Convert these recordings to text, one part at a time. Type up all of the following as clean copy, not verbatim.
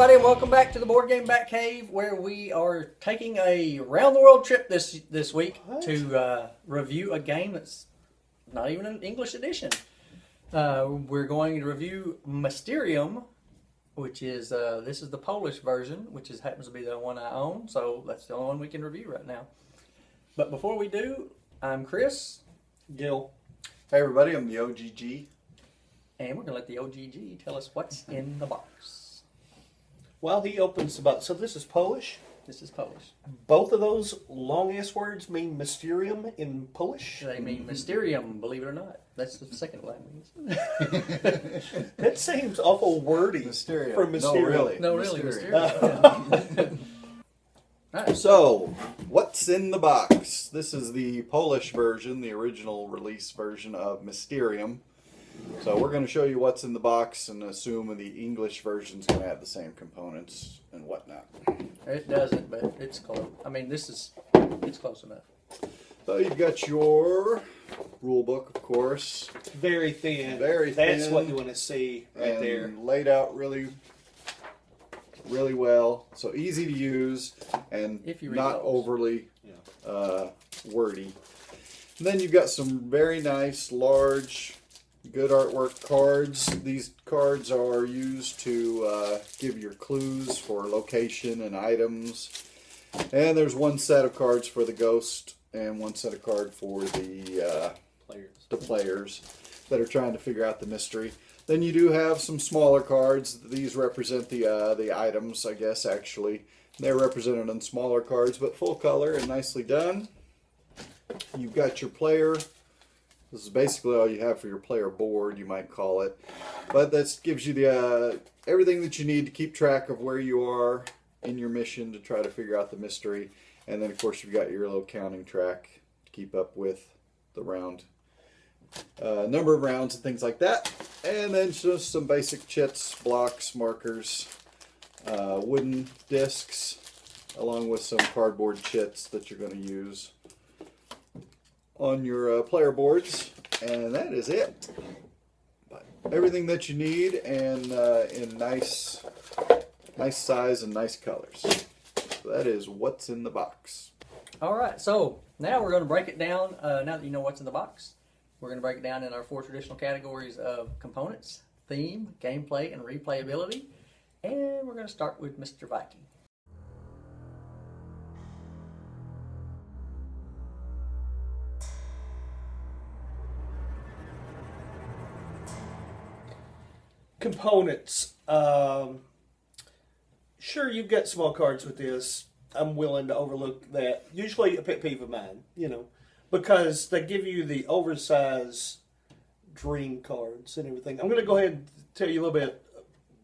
everybody, and welcome back to the Board Game Bat Cave, where we are taking a round-the-world trip this week to review a game that's not even an English edition. We're going to review Mysterium, which is this is the Polish version, which happens to be the one I own, so that's the only one we can review right now. But before we do, I'm Chris. Gil. Hey everybody, I'm the OGG. And we're going to let the OGG tell us what's in the box. Well, he opens the box. So this is Polish. This is Polish. Both of those long-ass words mean Mysterium in Polish? They mean Mysterium, believe it or not. That's the second language. That seems awful wordy Mysterium. for Mysterium. No, really, Mysterium. Mysterium. Right. So, what's in the box? This is the Polish version, the original release version of Mysterium. So we're going to show you what's in the box and assume the English version's going to have the same components and whatnot. It doesn't, but it's close. I mean, it's close enough. So you've got your rule book, of course. Very thin. Very thin. That's what you want to see right and there. Laid out really well. So easy to use and If you read not those. overly wordy. And then you've got some very nice, large, good artwork cards. These cards are used to give your clues for location and items. And there's one set of cards for the ghost and one set of cards for the players that are trying to figure out the mystery. Then you do have some smaller cards. These represent the items, I guess, actually. They're represented on smaller cards, but full color and nicely done. You've got your player. This is basically all you have for your player board, you might call it. But that gives you the everything that you need to keep track of where you are in your mission to try to figure out the mystery. And then, of course, you've got your little counting track to keep up with the round. Number of rounds and things like that. And then just some basic chits, blocks, markers, wooden discs, along with some cardboard chits that you're going to use on your player boards, and that is it. But everything that you need, and in nice size and nice colors. So that is what's in the box. All right, so now we're going to break it down. Now that you know what's in the box, we're going to break it down in our four traditional categories of components, theme, gameplay, and replayability. And we're going to start with Mr. Viking. Components. Sure, you've got small cards with this. I'm willing to overlook that. Usually a pet peeve of mine, because they give you the oversized dream cards and everything. I'm going to go ahead and tell you a little bit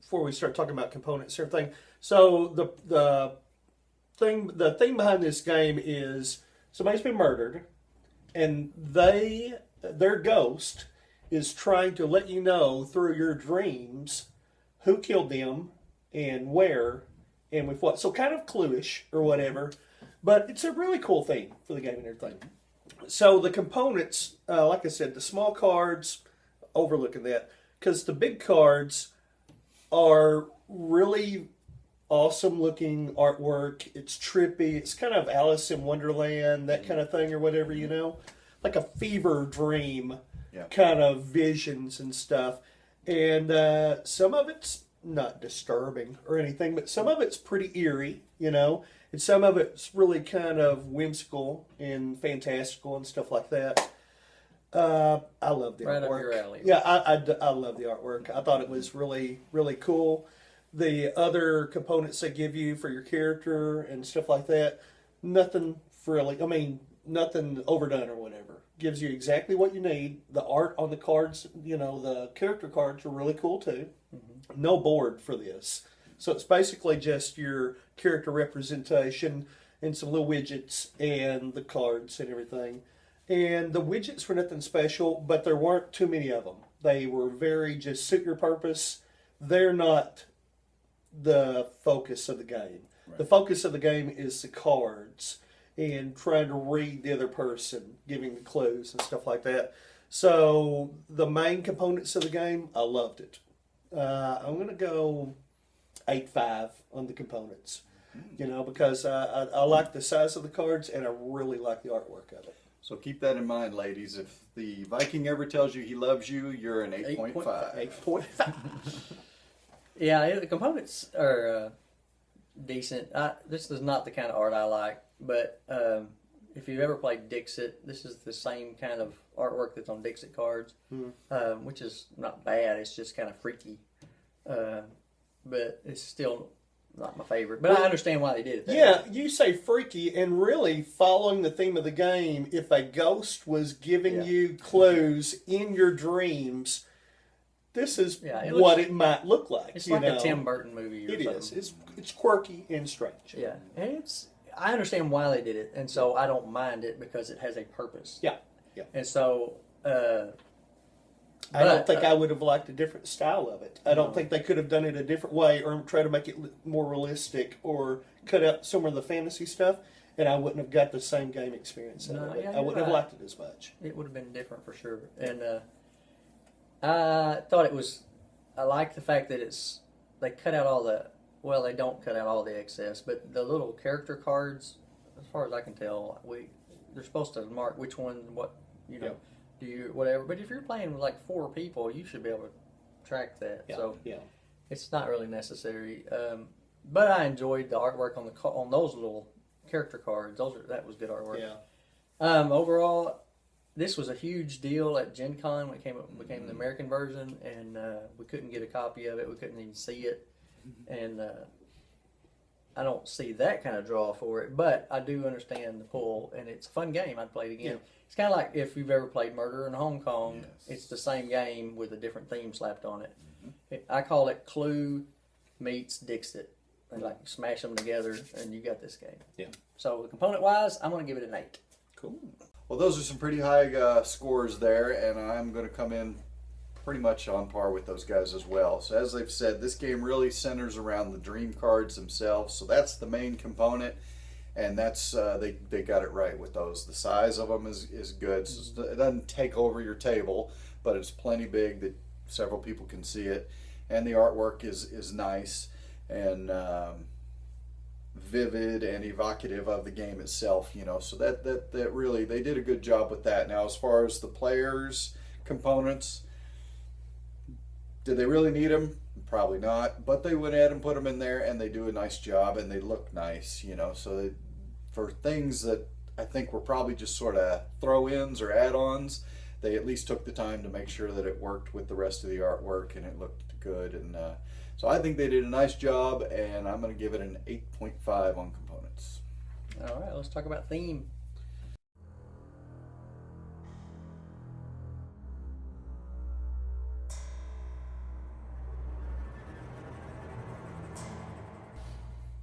before we start talking about components and everything. So the thing behind this game is somebody's been murdered, and their ghost is trying to let you know through your dreams who killed them and where and with what. So kind of cluish or whatever, but it's a really cool theme for the game and everything. So the components, like I said, the small cards, overlooking that, because the big cards are really awesome looking artwork. It's trippy. It's kind of Alice in Wonderland, that kind of thing or whatever, like a fever dream. Kind of visions and stuff. And some of it's not disturbing or anything, but some of it's pretty eerie, and some of it's really kind of whimsical and fantastical and stuff like that. I love the Right artwork. up your alley. Yeah, I love the artwork. I thought it was really, really cool. The other components they give you for your character and stuff like that, nothing nothing overdone or whatever. Gives you exactly what you need. The art on the cards, the character cards are really cool too. Mm-hmm. No board for this. So it's basically just your character representation and some little widgets and the cards and everything. And the widgets were nothing special, but there weren't too many of them. They were very just suit your purpose. They're not the focus of the game. Right. The focus of the game is the cards and trying to read the other person, giving the clues and stuff like that. So the main components of the game, I loved it. I'm going to go E95 on the components. You know, because I like the size of the cards and I really like the artwork of it. So keep that in mind, ladies. If the Viking ever tells you he loves you, you're an 8.5. 8.5. Yeah, the components are decent. This is not the kind of art I like, but if you've ever played Dixit, this is the same kind of artwork that's on Dixit cards, which is not bad. It's just kind of freaky, but it's still not my favorite. But I understand why they did it. Yeah, you say freaky, and really following the theme of the game, if a ghost was giving you clues in your dreams, this is what it might look like. It's like a Tim Burton movie. Or something. It's quirky and strange. Yeah, and I understand why they did it, and so I don't mind it because it has a purpose. Yeah. And so. I don't think I would have liked a different style of it. I don't think they could have done it a different way or try to make it more realistic or cut out some of the fantasy stuff, and I wouldn't have got the same game experience out of it. I wouldn't have liked it as much. It would have been different for sure. And I thought it was, I like the fact that they cut out all the, well, they don't cut out all the excess, but the little character cards, as far as I can tell, they're supposed to mark which one, do you whatever, but if you're playing with like 4 people, you should be able to track that. So it's not really necessary. But I enjoyed the artwork on those little character cards. That was good artwork. Yeah. Overall, this was a huge deal at Gen Con when it became the American version, and we couldn't get a copy of it. We couldn't even see it, and I don't see that kind of draw for it. But I do understand the pull, and it's a fun game. I'd play it again. Yeah. It's kind of like if you've ever played Murder in Hong Kong. Yes. It's the same game with a different theme slapped on it. I call it Clue meets Dixit. They like smash them together, and you got this game. Yeah. So component wise, I'm going to give it an 8. Cool. Well, those are some pretty high scores there, and I'm going to come in pretty much on par with those guys as well. So as they've said, this game really centers around the dream cards themselves. So that's the main component. And that's they got it right with those. The size of them is good. So it doesn't take over your table, but it's plenty big that several people can see it. And the artwork is nice and vivid and evocative of the game itself. So that really, they did a good job with that. Now, as far as the players' components, did they really need them? Probably not. But they went ahead and put them in there, and they do a nice job, and they look nice. So for things that I think were probably just sort of throw-ins or add-ons, they at least took the time to make sure that it worked with the rest of the artwork and it looked good. And so I think they did a nice job, and I'm going to give it an 8.5 on components. All right, let's talk about theme.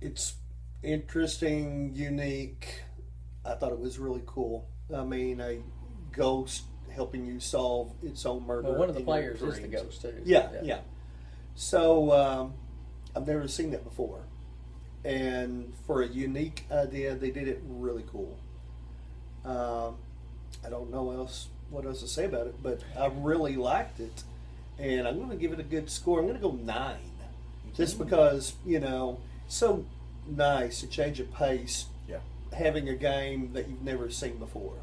It's interesting, unique. I thought it was really cool. I mean, a ghost helping you solve its own murder. Well, one of the players is the ghost too. Yeah. So I've never seen that before, and for a unique idea, they did it really cool. I don't know what else to say about it, but I really liked it, and I'm going to give it a good score. I'm going to go 9, just because so nice to change of pace. Yeah. Having a game that you've never seen before,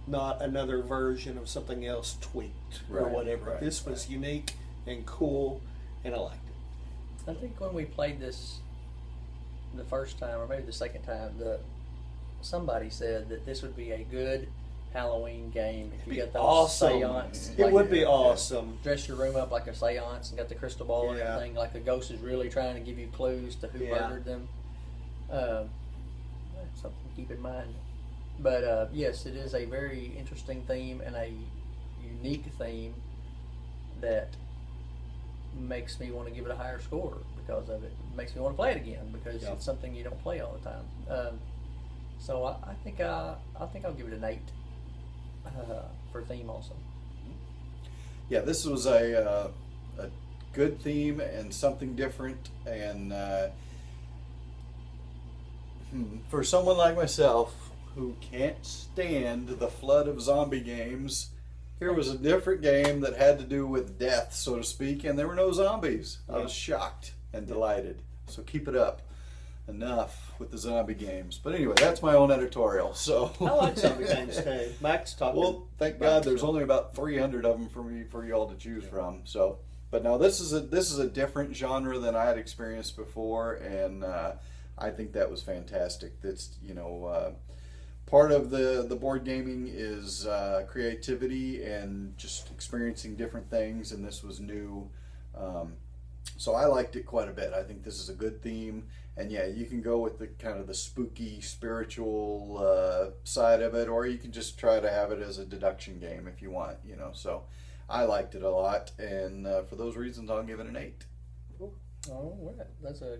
not another version of something else tweaked or whatever. This was unique and cool, and I liked it. I think when we played this the first time, or maybe the second time, somebody said that this would be a good Halloween game if you got those seance. It would be awesome. Dress your room up like a seance and got the crystal ball and everything. Like the ghost is really trying to give you clues to who murdered them. Something to keep in mind. But yes, it is a very interesting theme and a unique theme that makes me want to give it a higher score because of it. It makes me want to play it again because it's something you don't play all the time. So I think I'll give it an 8 for theme also. Yeah, this was a good theme and something different, and for someone like myself who can't stand the flood of zombie games, here was a different game that had to do with death, so to speak, and there were no zombies. I was shocked. and delighted. So keep it up. Enough with the zombie games. But anyway, that's my own editorial. So I like zombie games too. Max talking. well, thank God there's only about 300 of them for y'all to choose from. So, but now this is a different genre than I had experienced before, and I think that was fantastic. That's part of the board gaming is creativity and just experiencing different things, and this was new. So I liked it quite a bit. I think this is a good theme, and yeah, you can go with the kind of the spooky, spiritual side of it, or you can just try to have it as a deduction game if you want. So I liked it a lot, and for those reasons, I'll give it an 8. Cool. All right, that's a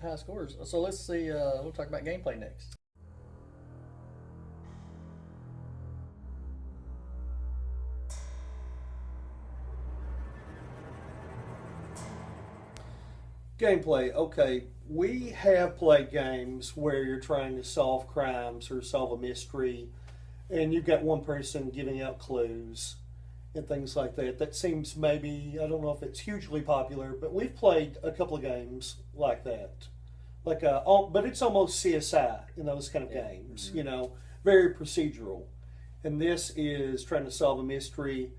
high scores. So let's see. We'll talk about gameplay next. Gameplay, okay. We have played games where you're trying to solve crimes or solve a mystery, and you've got one person giving out clues and things like that. That seems maybe, I don't know if it's hugely popular, but we've played a couple of games like that. But it's almost CSI in those kind of games, very procedural. And this is trying to solve a mystery,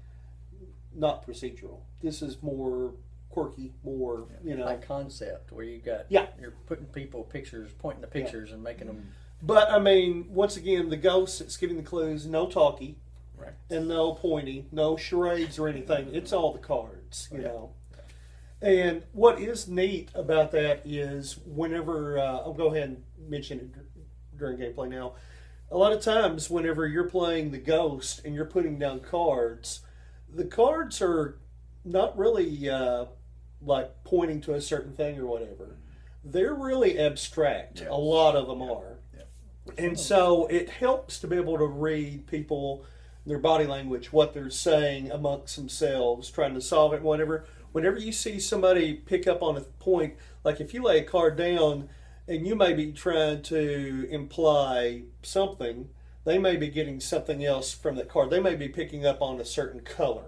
not procedural. This is more quirky, more like concept where you're putting pointing the pictures and making them. But I mean, once again, the ghost that's giving the clues, no talkie, right, and no pointing, no charades or anything. It's all the cards, you know. And what is neat about that is whenever I'll go ahead and mention it during gameplay now. A lot of times, whenever you're playing the ghost and you're putting down cards, the cards are not really like pointing to a certain thing or whatever. They're really abstract. Yes. A lot of them are. Yeah. And so it helps to be able to read people, their body language, what they're saying amongst themselves, trying to solve it, whatever. Whenever you see somebody pick up on a point, like if you lay a card down and you may be trying to imply something, they may be getting something else from that card. They may be picking up on a certain color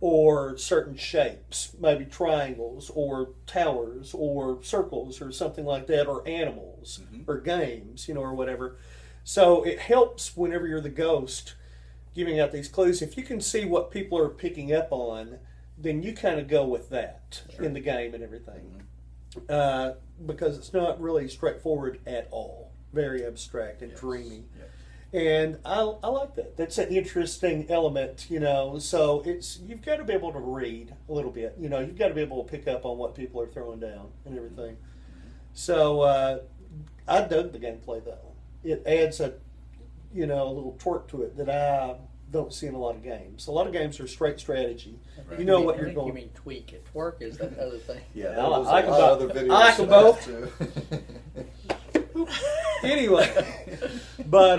or certain shapes, maybe triangles or towers or circles or something like that, or animals or games, or whatever. So it helps whenever you're the ghost giving out these clues. If you can see what people are picking up on, then you kind of go with that in the game and everything. Because it's not really straightforward at all. Very abstract and dreamy. Yes. And I like that. That's an interesting element, So you've got to be able to read a little bit. You've got to be able to pick up on what people are throwing down and everything. So I dug the gameplay though. It adds a little twerk to it that I don't see in a lot of games. A lot of games are straight strategy. Right. You know what I you're think going. You mean tweak it? Twerk is that other thing. Yeah, I there was like a them lot of both. other videos. I like them for that, too. Anyway, but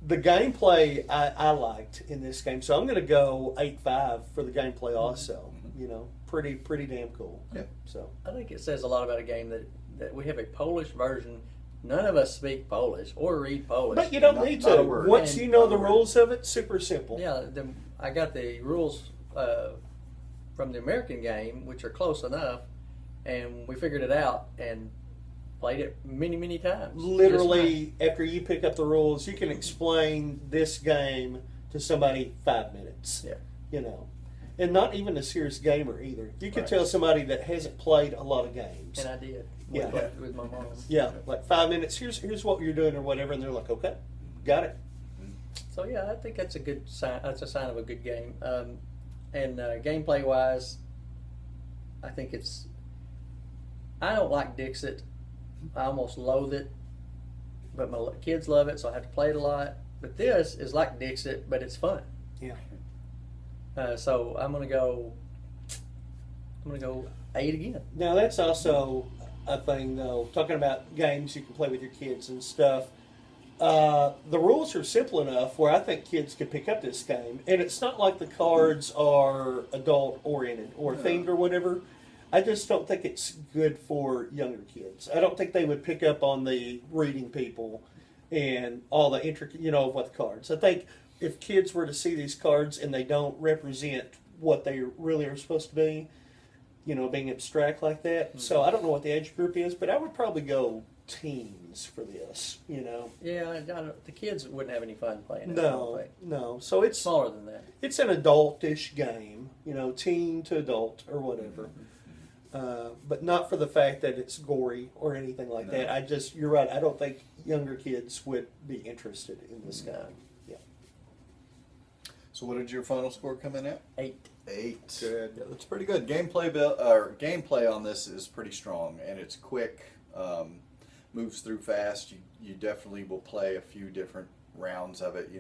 the gameplay I liked in this game, so I'm going to go 8.5 for the gameplay also. Pretty damn cool. Yeah. So I think it says a lot about a game that we have a Polish version. None of us speak Polish or read Polish. but you don't Not- need not to. a word. Once And you know not the a word. rules of it, super simple. Yeah, I got the rules from the American game, which are close enough, and we figured it out and played it many times. Literally, after you pick up the rules, you can explain this game to somebody 5 minutes. Yeah. And not even a serious gamer either. You could Right. tell somebody that hasn't played a lot of games. And I did. Yeah. With my mom. Yeah, like 5 minutes. Here's what you're doing or whatever, and they're like, okay, got it. So yeah, I think that's a good sign. That's a sign of a good game. And gameplay wise, I think it's. I don't like Dixit. I almost loathe it, but my kids love it, so I have to play it a lot. But this is like Dixit, but it's fun. Yeah. So I'm gonna go 8 again. Now that's also a thing, though. Talking about games you can play with your kids and stuff. The rules are simple enough where I think kids could pick up this game, and it's not like the cards are adult oriented or themed or whatever. I just don't think it's good for younger kids. I don't think they would pick up on the reading people and all the intricate, of what the cards. I think if kids were to see these cards and they don't represent what they really are supposed to be, being abstract like that. So I don't know what the age group is, but I would probably go teens for this. Yeah, the kids wouldn't have any fun playing it. I don't No, think. no. So it's Smaller than that. It's an adultish game, teen to adult or whatever. But not for the fact that it's gory or anything like that. You're right. I don't think younger kids would be interested in this game. Yeah. So what did your final score come in at? 8. 8. Good. Yeah, that's pretty good. Gameplay on this is pretty strong, and it's quick. Moves through fast. You definitely will play a few different rounds of it.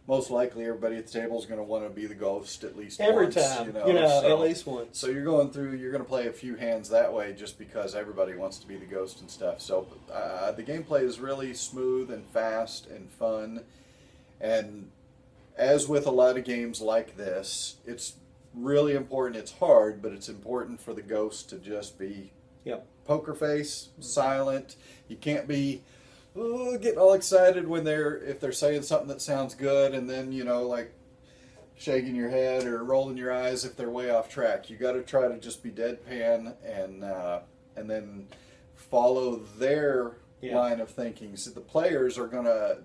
Most likely everybody at the table is going to want to be the ghost at least Every once, time, so, at least once. So you're going to play a few hands that way just because everybody wants to be the ghost and stuff. So the gameplay is really smooth and fast and fun, and as with a lot of games like this, it's really important. It's hard, but it's important for the ghost to just be poker face, silent. You can't be getting all excited if they're saying something that sounds good, and then like shaking your head or rolling your eyes if they're way off track. You got to try to just be deadpan and then follow their line of thinking. So the players are gonna.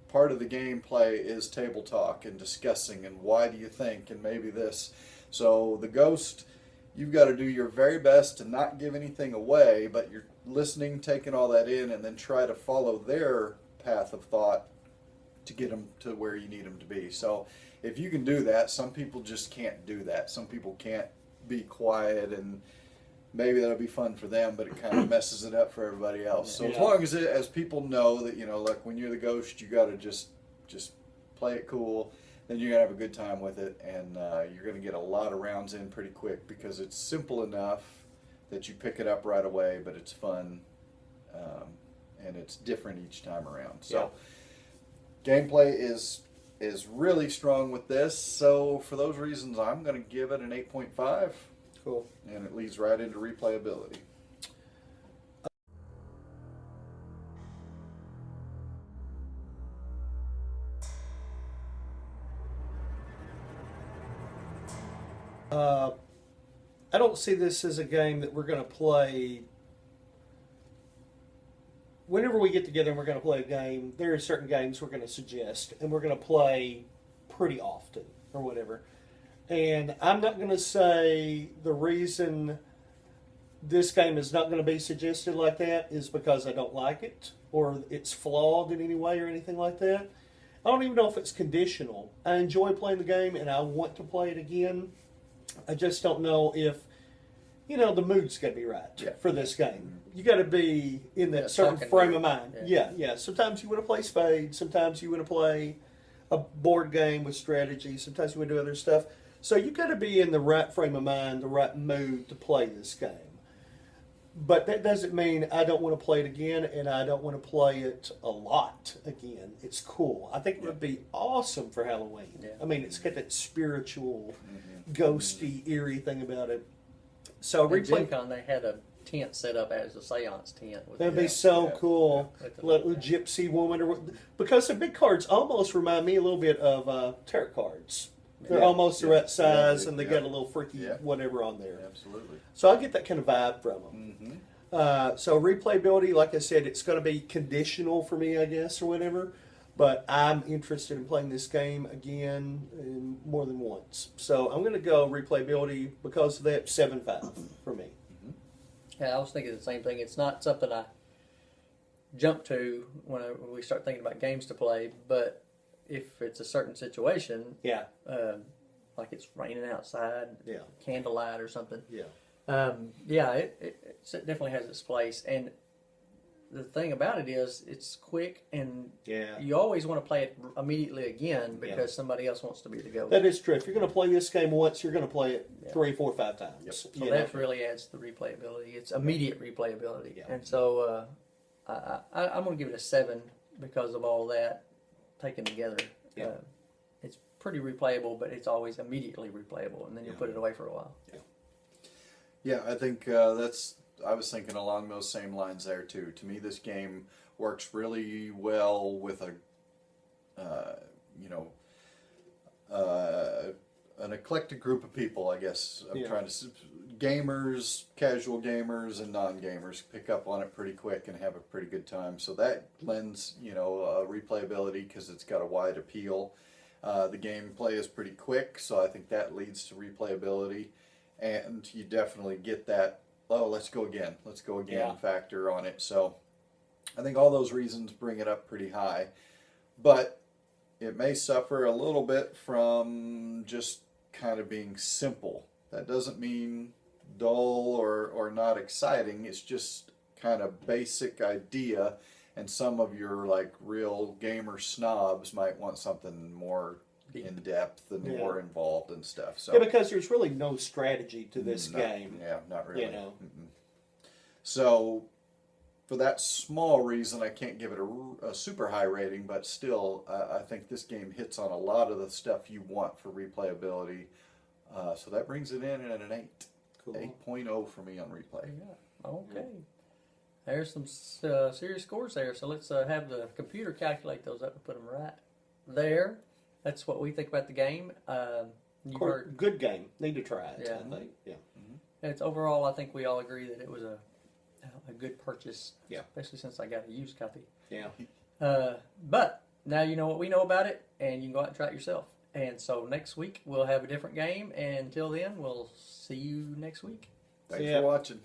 Part of the gameplay is table talk and discussing and why do you think and maybe this. So the ghost, you've got to do your very best to not give anything away, but you're listening, taking all that in, and then try to follow their path of thought to get them to where you need them to be. So if you can do that, some people just can't do that. Some people can't be quiet, and maybe that'll be fun for them, but it kind of messes it up for everybody else. So as long as people know that, like when you're the ghost, you got to just play it cool, then you're going to have a good time with it, and you're going to get a lot of rounds in pretty quick because it's simple enough that you pick it up right away, but it's fun, and it's different each time around. So gameplay is really strong with this. So for those reasons, I'm going to give it an 8.5. Cool. And it leads right into replayability. I don't see this as a game that we're going to play. Whenever we get together and we're going to play a game, there are certain games we're going to suggest, and we're going to play pretty often or whatever. And I'm not going to say the reason this game is not going to be suggested like that is because I don't like it or it's flawed in any way or anything like that. I don't even know if it's conditional. I enjoy playing the game and I want to play it again. I just don't know if, the mood's got to be right for this game. You got to be in that certain frame of mind. Yeah. Sometimes you want to play spades. Sometimes you want to play a board game with strategy. Sometimes you want to do other stuff. So you got to be in the right frame of mind, the right mood to play this game. But that doesn't mean I don't want to play it again, and I don't want to play it a lot again. It's cool. I think it would be awesome for Halloween. Yeah. I mean, it's got that spiritual, ghosty, eerie thing about it. So At Gen Con, they had a tent set up as a seance tent. That'd be so cool. Little gypsy woman. Because the big cards almost remind me a little bit of tarot cards. They're almost the right size, and they got a little freaky whatever on there. Absolutely. So I get that kind of vibe from them. So replayability, like I said, it's going to be conditional for me, I guess, or whatever. But I'm interested in playing this game again more than once. So I'm going to go replayability because of that 7.5 for me. Yeah, I was thinking the same thing. It's not something I jump to when we start thinking about games to play, but if it's a certain situation, like it's raining outside, candlelight or something, it definitely has its place. And the thing about it is, it's quick, and you always want to play it immediately again because somebody else wants to be the go. That is true. If you're going to play this game once, you're going to play it 3, 4, 5 times. Yep. So that really adds to the replayability. It's immediate replayability, and so I'm going to give it a 7 because of all that taken together. It's pretty replayable, but it's always immediately replayable, and then you'll put it away for a while. Yeah, I think I was thinking along those same lines there too. To me, this game works really well with an eclectic group of people, I guess. I'm trying to gamers, casual gamers, and non-gamers pick up on it pretty quick and have a pretty good time. So that lends, replayability because it's got a wide appeal. The gameplay is pretty quick, so I think that leads to replayability. And you definitely get that, let's go again factor on it. So I think all those reasons bring it up pretty high. But it may suffer a little bit from just kind of being simple. That doesn't mean dull or not exciting. It's just kind of basic idea, and some of your like real gamer snobs might want something more in depth and more involved and stuff. So because there's really no strategy to this game. Yeah, not really. Mm-mm. So for that small reason, I can't give it a super high rating, but still, I think this game hits on a lot of the stuff you want for replayability. So that brings it in at an 8. Cool. 8.0 for me on replay. Yeah. Okay. There's some serious scores there. So let's have the computer calculate those up and put them right there. That's what we think about the game. Good game. Need to try it. Yeah. I think. Yeah. Mm-hmm. It's overall, I think we all agree that it was a good purchase. Yeah. Especially since I got a used copy. Yeah. But now you know what we know about it, and you can go out and try it yourself. And so next week we'll have a different game. And until then, we'll see you next week. Thanks for watching.